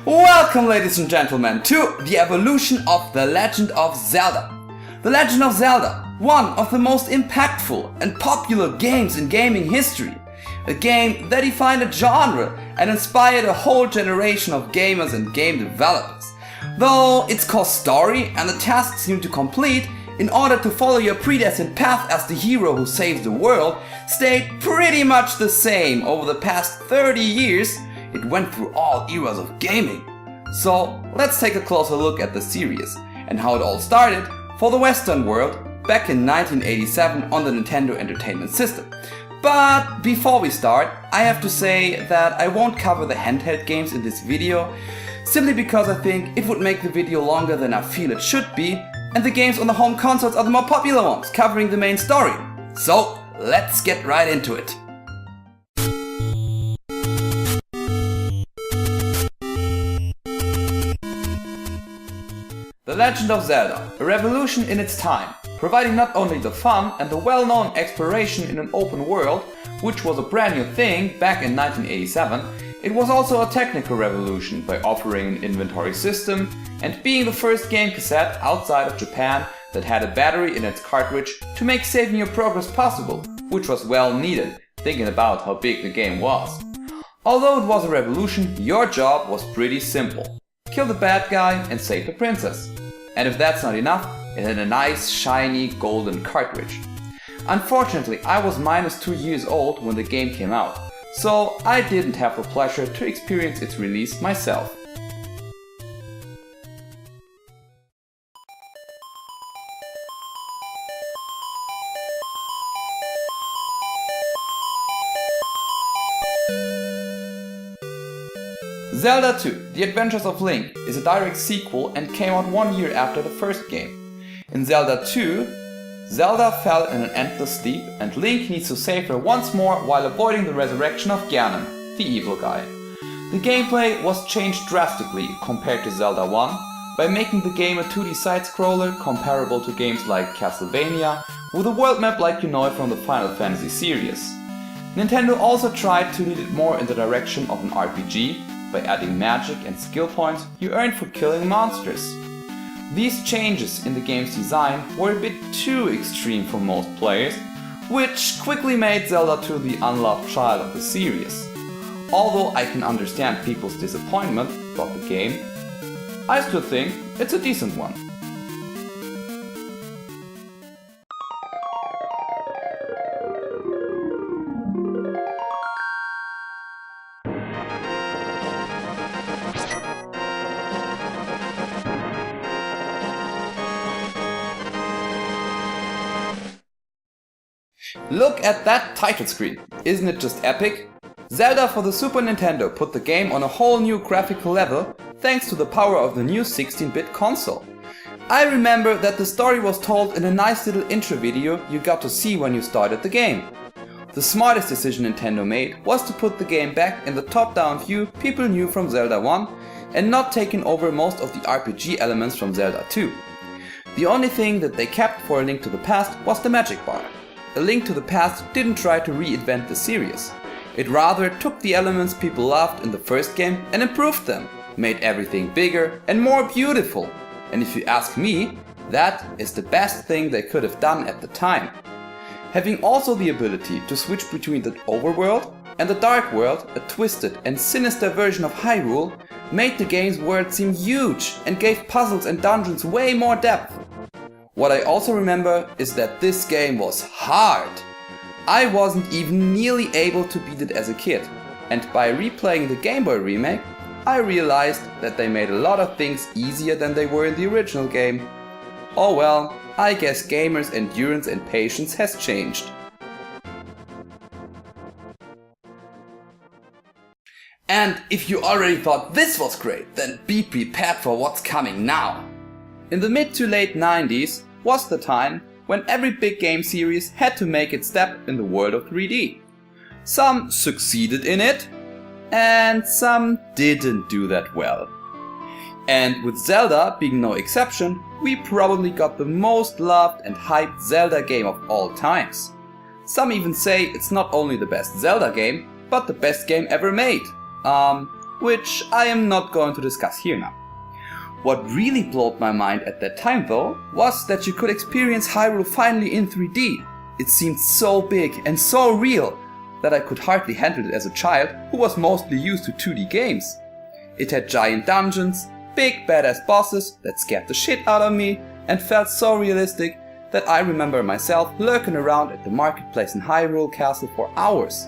Welcome, ladies and gentlemen, to the evolution of The Legend of Zelda. The Legend of Zelda, one of the most impactful and popular games in gaming history. A game that defined a genre and inspired a whole generation of gamers and game developers. Though its core story and the tasks you need to complete in order to follow your predestined path as the hero who saves the world stayed pretty much the same over the past 30 years. It went through all eras of gaming. So let's take a closer look at the series and how it all started for the Western world back in 1987 on the Nintendo Entertainment System. But before we start, I have to say that I won't cover the handheld games in this video, simply because I think it would make the video longer than I feel it should be, and the games on the home consoles are the more popular ones, covering the main story. So let's get right into it. The Legend of Zelda, a revolution in its time, providing not only the fun and the well-known exploration in an open world, which was a brand new thing back in 1987, it was also a technical revolution by offering an inventory system and being the first game cassette outside of Japan that had a battery in its cartridge to make saving your progress possible, which was well needed, thinking about how big the game was. Although it was a revolution, your job was pretty simple. Kill the bad guy and save the princess. And if that's not enough, it had a nice shiny golden cartridge. Unfortunately, I was -2 years old when the game came out, so I didn't have the pleasure to experience its release myself. Zelda 2: The Adventures of Link is a direct sequel and came out 1 year after the first game. In Zelda 2, Zelda fell in an endless sleep and Link needs to save her once more while avoiding the resurrection of Ganon, the evil guy. The gameplay was changed drastically compared to Zelda 1 by making the game a 2D side-scroller comparable to games like Castlevania, with a world map like you know it from the Final Fantasy series. Nintendo also tried to lead it more in the direction of an RPG, by adding magic and skill points you earned for killing monsters. These changes in the game's design were a bit too extreme for most players, which quickly made Zelda 2 the unloved child of the series. Although I can understand people's disappointment about the game, I still think it's a decent one. Look at that title screen, isn't it just epic? Zelda for the Super Nintendo put the game on a whole new graphical level thanks to the power of the new 16-bit console. I remember that the story was told in a nice little intro video you got to see when you started the game. The smartest decision Nintendo made was to put the game back in the top-down view people knew from Zelda 1 and not taking over most of the RPG elements from Zelda 2. The only thing that they kept for A Link to the Past was the magic bar. A Link to the Past didn't try to reinvent the series. It rather took the elements people loved in the first game and improved them, made everything bigger and more beautiful. And if you ask me, that is the best thing they could have done at the time. Having also the ability to switch between the overworld and the dark world, a twisted and sinister version of Hyrule, made the game's world seem huge and gave puzzles and dungeons way more depth. What I also remember is that this game was hard. I wasn't even nearly able to beat it as a kid, and by replaying the Game Boy remake, I realized that they made a lot of things easier than they were in the original game. Oh well, I guess gamers' endurance and patience has changed. And if you already thought this was great, then be prepared for what's coming now. In the mid to late 90s was the time when every big game series had to make its step in the world of 3D. Some succeeded in it, and some didn't do that well. And with Zelda being no exception, we probably got the most loved and hyped Zelda game of all times. Some even say it's not only the best Zelda game, but the best game ever made. which I am not going to discuss here now. What really blew my mind at that time though, was that you could experience Hyrule finally in 3D. It seemed so big and so real that I could hardly handle it as a child who was mostly used to 2D games. It had giant dungeons, big badass bosses that scared the shit out of me and felt so realistic that I remember myself lurking around at the marketplace in Hyrule Castle for hours,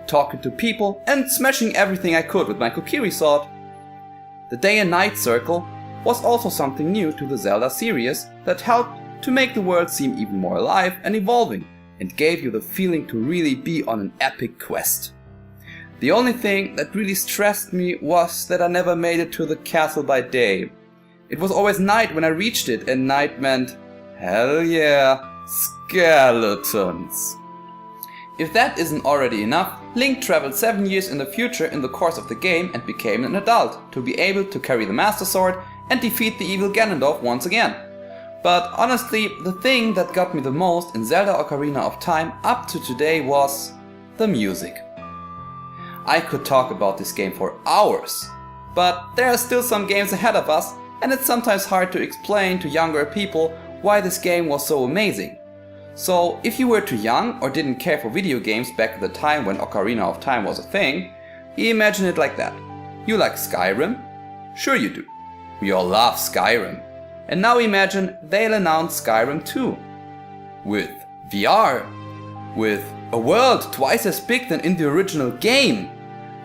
talking to people and smashing everything I could with my Kokiri sword. The day and night circle was also something new to the Zelda series that helped to make the world seem even more alive and evolving, and gave you the feeling to really be on an epic quest. The only thing that really stressed me was that I never made it to the castle by day. It was always night when I reached it, and night meant, hell yeah, skeletons. If that isn't already enough, Link traveled 7 years in the future in the course of the game and became an adult to be able to carry the Master Sword and defeat the evil Ganondorf once again. But honestly, the thing that got me the most in Zelda Ocarina of Time up to today was the music. I could talk about this game for hours, but there are still some games ahead of us, and it's sometimes hard to explain to younger people why this game was so amazing. So if you were too young or didn't care for video games back at the time when Ocarina of Time was a thing, imagine it like that. You like Skyrim? Sure you do. We all love Skyrim. And now imagine they'll announce Skyrim 2. With VR. With a world twice as big than in the original game.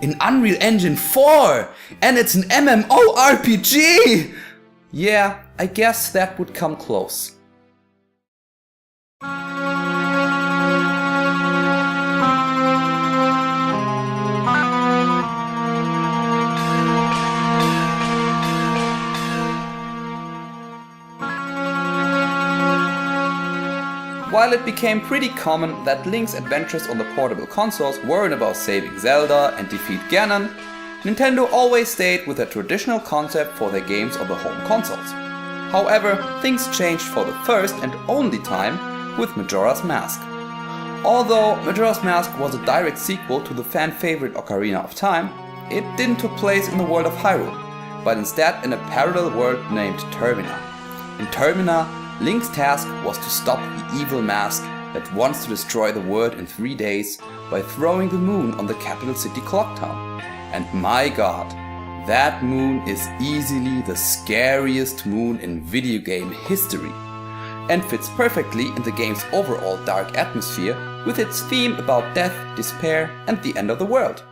In Unreal Engine 4. And it's an MMORPG! Yeah, I guess that would come close. While it became pretty common that Link's adventures on the portable consoles weren't about saving Zelda and defeat Ganon, Nintendo always stayed with their traditional concept for their games on the home consoles. However, things changed for the first and only time with Majora's Mask. Although Majora's Mask was a direct sequel to the fan-favorite Ocarina of Time, it didn't take place in the world of Hyrule, but instead in a parallel world named Termina. In Termina, Link's task was to stop the evil mask that wants to destroy the world in 3 days by throwing the moon on the capital city Clocktown. And my god, that moon is easily the scariest moon in video game history, and fits perfectly in the game's overall dark atmosphere with its theme about death, despair and the end of the world.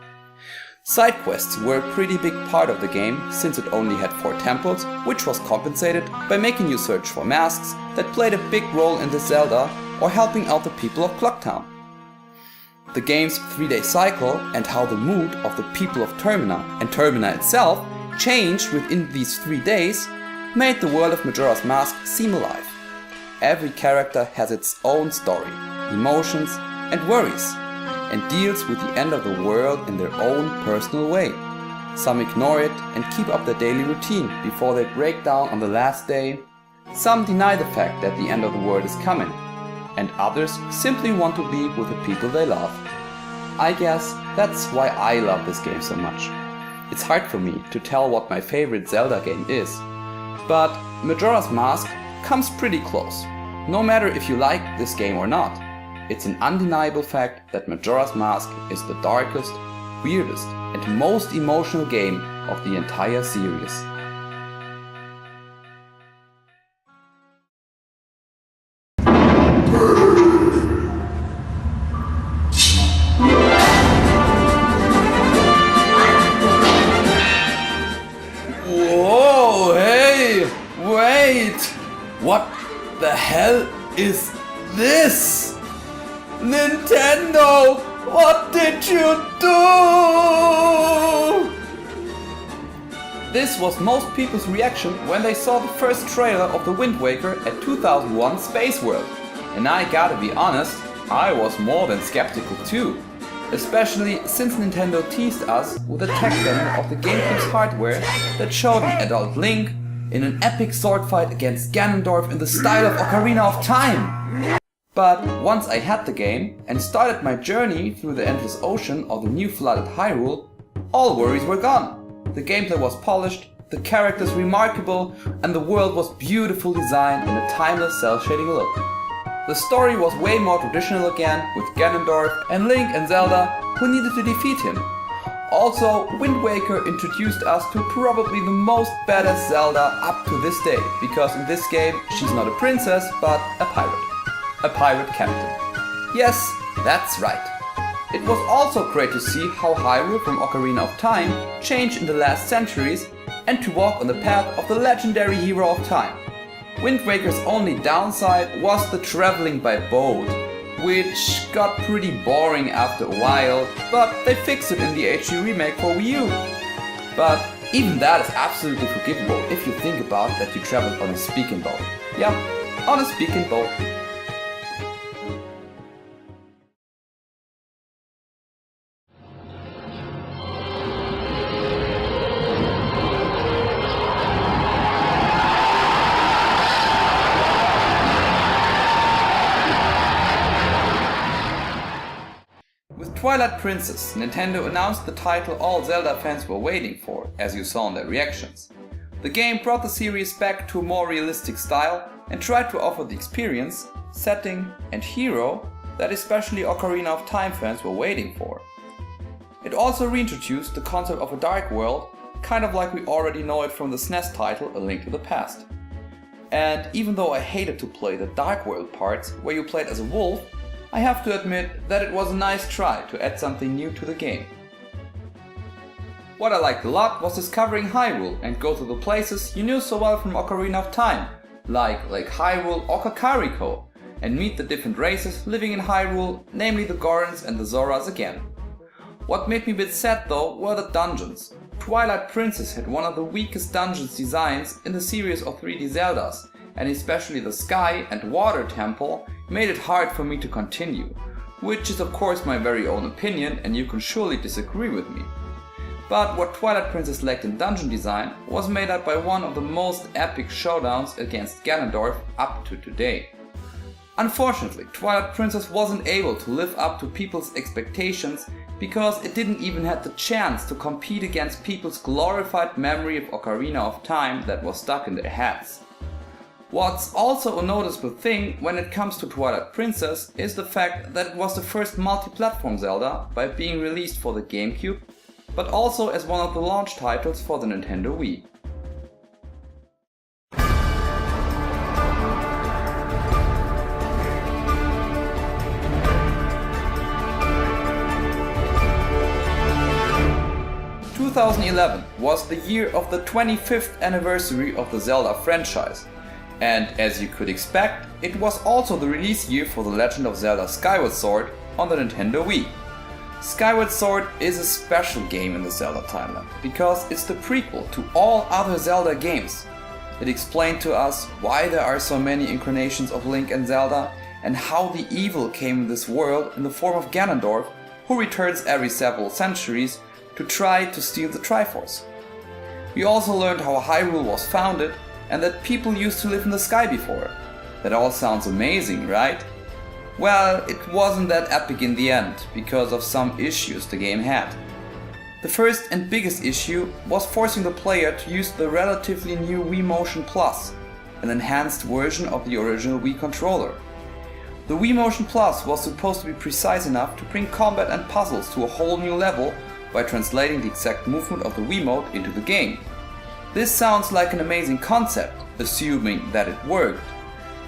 Side quests were a pretty big part of the game since it only had 4 temples, which was compensated by making you search for masks that played a big role in the Zelda or helping out the people of Clocktown. The game's 3-day cycle and how the mood of the people of Termina and Termina itself changed within these 3 days made the world of Majora's Mask seem alive. Every character has its own story, emotions and worries, and deals with the end of the world in their own personal way. Some ignore it and keep up their daily routine before they break down on the last day. Some deny the fact that the end of the world is coming, and others simply want to be with the people they love. I guess that's why I love this game so much. It's hard for me to tell what my favorite Zelda game is, but Majora's Mask comes pretty close, no matter if you like this game or not. It's an undeniable fact that Majora's Mask is the darkest, weirdest and most emotional game of the entire series. Whoa, hey, wait! What the hell is this? Nintendo, what did you do? This was most people's reaction when they saw the first trailer of the Wind Waker at 2001 Space World. And I gotta be honest, I was more than skeptical too. Especially since Nintendo teased us with a tech demo of the GameCube's hardware that showed an adult Link in an epic sword fight against Ganondorf in the style of Ocarina of Time. But once I had the game and started my journey through the endless ocean of the new flooded Hyrule, all worries were gone. the gameplay was polished, the characters remarkable, and the world was beautifully designed in a timeless cel-shading look. The story was way more traditional again, with Ganondorf and Link and Zelda who needed to defeat him. Also, Wind Waker introduced us to probably the most badass Zelda up to this day, because in this game she's not a princess but a pirate. A pirate captain. Yes, that's right. It was also great to see how Hyrule from Ocarina of Time changed in the last centuries and to walk on the path of the legendary hero of time. Wind Waker's only downside was the traveling by boat, which got pretty boring after a while, but they fixed it in the HD remake for Wii U. But even that is absolutely forgivable if you think about that you traveled on a speaking boat. Yeah, on a speaking boat. Twilight Princess, Nintendo announced the title all Zelda fans were waiting for, as you saw in their reactions. The game brought the series back to a more realistic style and tried to offer the experience, setting and hero that especially Ocarina of Time fans were waiting for. It also reintroduced the concept of a dark world, kind of like we already know it from the SNES title A Link to the Past. And even though I hated to play the dark world parts where you played as a wolf, I have to admit that it was a nice try to add something new to the game. What I liked a lot was discovering Hyrule and go to the places you knew so well from Ocarina of Time, like Lake Hyrule or Kakariko, and meet the different races living in Hyrule, namely the Gorons and the Zoras again. What made me a bit sad though were the dungeons. Twilight Princess had one of the weakest dungeons designs in the series of 3D Zeldas, and especially the Sky and Water Temple made it hard for me to continue, which is of course my very own opinion and you can surely disagree with me. But what Twilight Princess lacked in dungeon design was made up by one of the most epic showdowns against Ganondorf up to today. Unfortunately, Twilight Princess wasn't able to live up to people's expectations because it didn't even have the chance to compete against people's glorified memory of Ocarina of Time that was stuck in their heads. What's also a noticeable thing when it comes to Twilight Princess is the fact that it was the first multi-platform Zelda by being released for the GameCube, but also as one of the launch titles for the Nintendo Wii. " 2011 was the year of the 25th anniversary of the Zelda franchise. And as you could expect, it was also the release year for The Legend of Zelda Skyward Sword on the Nintendo Wii. Skyward Sword is a special game in the Zelda timeline, because it's the prequel to all other Zelda games. It explained to us why there are so many incarnations of Link and Zelda, and how the evil came in this world in the form of Ganondorf, who returns every several centuries to try to steal the Triforce. We also learned how Hyrule was founded, and that people used to live in the sky before. That all sounds amazing, right? Well, it wasn't that epic in the end, because of some issues the game had. The first and biggest issue was forcing the player to use the relatively new Wii Motion Plus, an enhanced version of the original Wii controller. The Wii Motion Plus was supposed to be precise enough to bring combat and puzzles to a whole new level by translating the exact movement of the Wiimote into the game. This sounds like an amazing concept, assuming that it worked,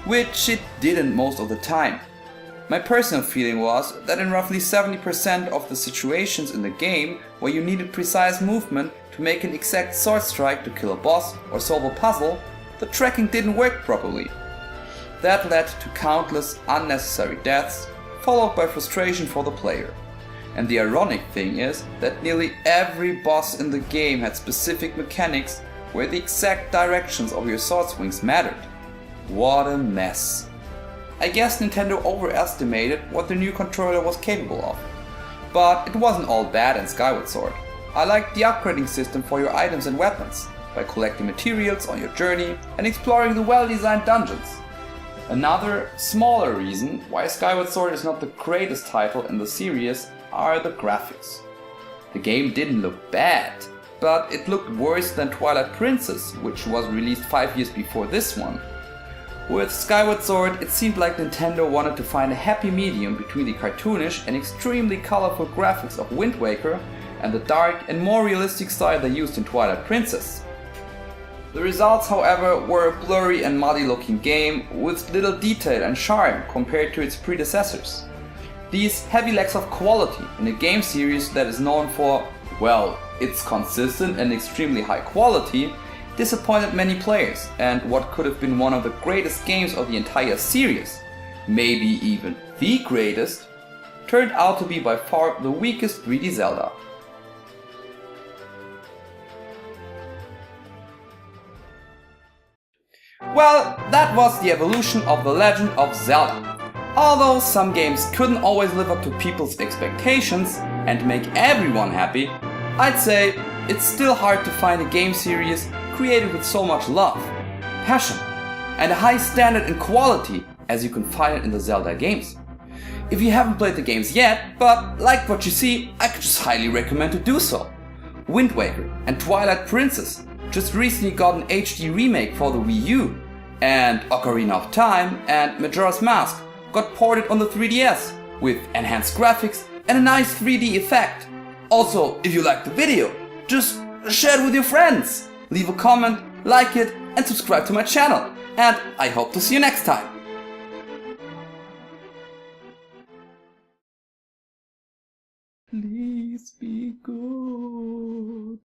which it didn't most of the time. My personal feeling was that in roughly 70% of the situations in the game where you needed precise movement to make an exact sword strike to kill a boss or solve a puzzle, the tracking didn't work properly. That led to countless unnecessary deaths, followed by frustration for the player. And the ironic thing is that nearly every boss in the game had specific mechanics where the exact directions of your sword swings mattered. What a mess. I guess Nintendo overestimated what the new controller was capable of. But it wasn't all bad in Skyward Sword. I liked the upgrading system for your items and weapons, by collecting materials on your journey and exploring the well-designed dungeons. Another, smaller reason why Skyward Sword is not the greatest title in the series are the graphics. The game didn't look bad, but it looked worse than Twilight Princess, which was released 5 years before this one. With Skyward Sword, it seemed like Nintendo wanted to find a happy medium between the cartoonish and extremely colorful graphics of Wind Waker and the dark and more realistic style they used in Twilight Princess. The results, however, were a blurry and muddy looking game with little detail and charm compared to its predecessors. These heavy lacks of quality in a game series that is known for, well, its consistent and extremely high quality, disappointed many players, and what could have been one of the greatest games of the entire series, maybe even the greatest, turned out to be by far the weakest 3D Zelda. Well, that was the evolution of the legend of Zelda. Although some games couldn't always live up to people's expectations and make everyone happy, I'd say it's still hard to find a game series created with so much love, passion, and a high standard and quality as you can find it in the Zelda games. If you haven't played the games yet, but liked what you see, I could just highly recommend to do so. Wind Waker and Twilight Princess just recently got an HD remake for the Wii U, and Ocarina of Time and Majora's Mask got ported on the 3DS with enhanced graphics and a nice 3D effect. Also, if you liked the video, just share it with your friends, leave a comment, like it, and subscribe to my channel. And I hope to see you next time. Please be good.